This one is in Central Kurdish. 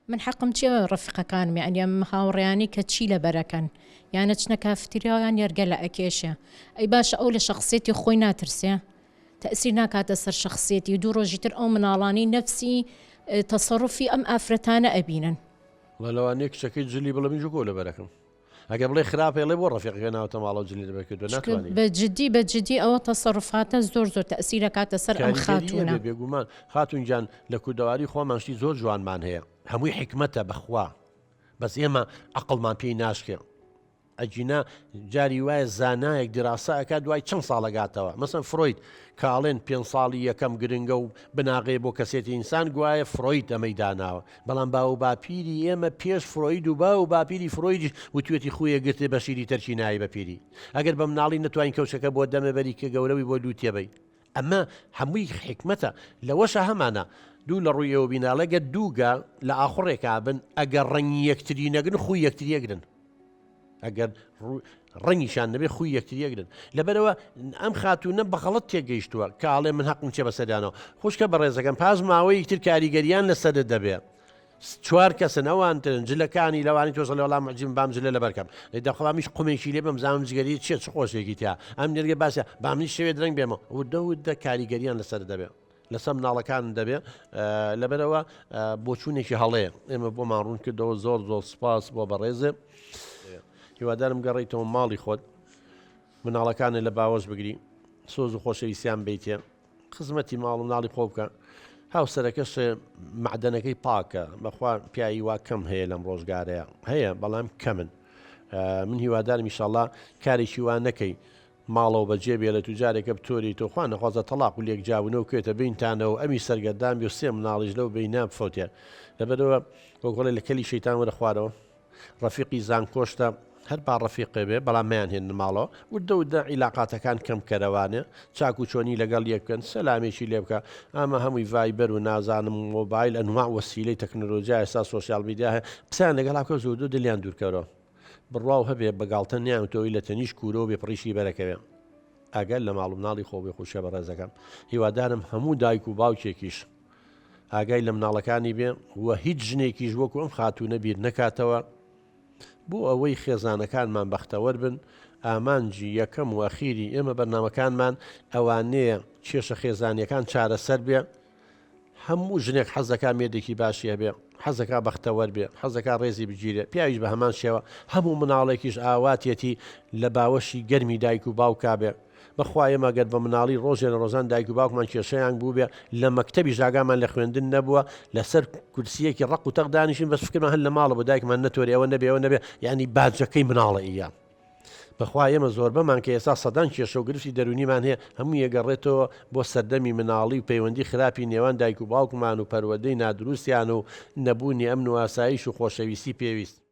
من حەقم چیە ڕەفیقەکانم یعنی ئەم هاوڕێیانی کە چی لەبەرەکەن یانە چنە کافتریاویان یەرگە لە ئەکێشە ئەی باشە ئەو لە شخصیەتی خۆی ناترسێ تەئسیر ناکاتە سەر شخصیەتی دوو ڕۆژی تر ئەو مناڵانی نەفسی تەسەڕوفی ئەم ئافرەتانە ئەبینن لەوانەیە کچەکەی جلی بڵەمی ژوکۆ لەبەرەکەم ئەگە بڵێ خراپێ لێ بۆ ڕەفیقەکە ناوتە ماڵەوە جلی لەبەر کردو ناتوانێت بەجددی ئەوە تەسەڕفاتە زۆر تەئسیرە کاتە سەر ئەم خاتونە بێگومان خاتونجان لە کوردەواری خۆمانشتی زۆر جوانمان هەیە هەمووی حکمەتە بەخوا بەس ئێمە عەقڵمان پێی ناشکێ ئەجینا جاری وایە زانایەک دراسەکە دوای چەند ساڵەگاتەوە مەسەن فرۆید کاڵێن 5 ساڵی یەکەم گرنگە و بناغێ بۆ کەسێتی ئینسان گوایە فرۆید ئەمەی داناوە بەڵام باو باپیری ئێمە پێش فرۆید و با و باپیری فرۆیدیش وتوێتی خۆیە گرتێ بە شیری تەرکی نایی بەپیری ئەگەر بە مناڵی نەتوانین کەوشەکە بۆ دەمەبەری کە گەورەوی بۆ دووتێبەی ئەمە هەمووی حکمەتە لەوەشە هەمانە دوو لە ڕوویەوە بیناڵەگە دووگە لە ئاخڕێکا بن ئەگەر ڕەنگی یەکتری نەگرن خوی یەکتری یەکرن ئەگەر ڕەنگیشان نەبێ خوی یەکتری یەکرن لەبەرەوە ئەم خاتونە بەغەڵەت تێگەیشتووە کاڵێ من حەقم چێ بەسەریانەوە خوشکە بەڕێزەکەم پاش ماوەی یەکتر کاریگەریان لەسەرت دەبێت 4 کەسن ئەوانترن جلەکانی لەوانی تۆزە لە وەڵام عجیم بام جلە لەبەرکەم دەخڵامیش قومێکی لێ بم زانم جگەری چێت چ خۆشێکی تا ئەم نێرگە باسە بامنی شەوێ درەنگ بێمە ودە کاریگەریان لەسەر دەبێت لەسەر مناڵەکان دەبێت لەبەرەوە بۆ چوونێکی هەڵەیە ئێمە بۆمان ڕوون کردەوە زۆر سپاس بۆ بەڕێزێ هیوادارم گەڕێیتەوە ماڵی خۆت مناڵەکانە لە باوەش بگری سۆز و خۆشەویستیان بیتێ خزمەتی ماڵ و مناڵی خۆ بکە هاوسەرەکەش معدەنەکەی پاکە بەخوا پیاوی وا کەم هەیە لەم ڕۆژگارەیە هەیە بەڵام کەمن من هیوادارم ئینشەڵڵا کارێکی وا نەکەی ماڵەوە بەجێ بێ لە توجارێکە بتۆری تۆخوا نەخوازە تەلاق و لێک جاونەوە کوێتە بینتانەوە ئەمی سەرگەردان بێ و سێ مناڵیش لەو بینام فۆتێ لەبەرەوە وەکڵێ لە کەلی شەیتان وەرە خوارەوە ڕەفیقی زانکۆشتە هەر با ڕەفیقێ بێ بەڵام مەیان هێن ماڵەوە وردە عیلاقاتەکان کەم کەرەوانێ چاک و چۆنی لەگەڵ یەکەن سەلامێکی لێ بکە ئەمە هەمووی ڤایبەر و نازانم مۆبایل ئەنواع وەسیلەی تەکنۆلۆژیا ئێستا سۆسیال میدیا هەیە قسەیان لەگەڵ هاکە زۆر دوو دلیان دوورکەوە بڕواو هەبێ بەگاڵتە نیانتەوەی لە تەنیش کوورەوە بێ پڕیشی بەرەکەوێ ئەگەر لە ماڵ و مناڵی خۆ بێ خوشە بە ڕێزەکەم هیوادارم هەموو دایک و باوکێکیش ئاگای لە مناڵەکانی بێ وە هیچ ژنێکیش وەکو ئەم خاتونە بیر نەکاتەوە بۆ ئەوەی خێزانەکانمان بەختەوەر بن ئامانجی یەکەم و ئەخیری ئێمە بەرنامەکانمان ئەوانەیە کێشە خێزانیەکان چارەسەر بێ هەموو ژنێک حەزەکە مێردێکی باشیە بێ حەزەکە بەختەوەر بێ حەزەکە ڕێزی بگیرێ پیاویش بە هەمان شێوە هەموو مناڵێکیش ئاواتێتی لە باوەشی گەرمی دایک و باوکا بێ بەخوایە مەگەر بە مناڵی ڕۆژێ لە ڕۆژان دایک و باوکمان کێشەیان بوو بێ لە مەکتەبی ژاگامان لە خوێندن نەبووە لەسەر کورسیەکی ڕق و تەقدانیشین بەس فکرمان هەر لە ماڵە بۆ دایکمان نەتۆری ئەوە نەبێ ئەوە نەبێ یعنی باجەکەی مناڵە ئیە بەخوا ئێمە زۆر بەمان کە ئێستا سەدان کێشە و گرفتی دەرونیمان هەیە هەموو یەگەڕێتەوە بۆ سەردەمی مناڵی و پەیوەندی خراپی نێوان دایک و باوکمان و پەروەردەی نادروستیان و نەبوونی ئەمن و ئاسایش و خۆشەویستی پێویست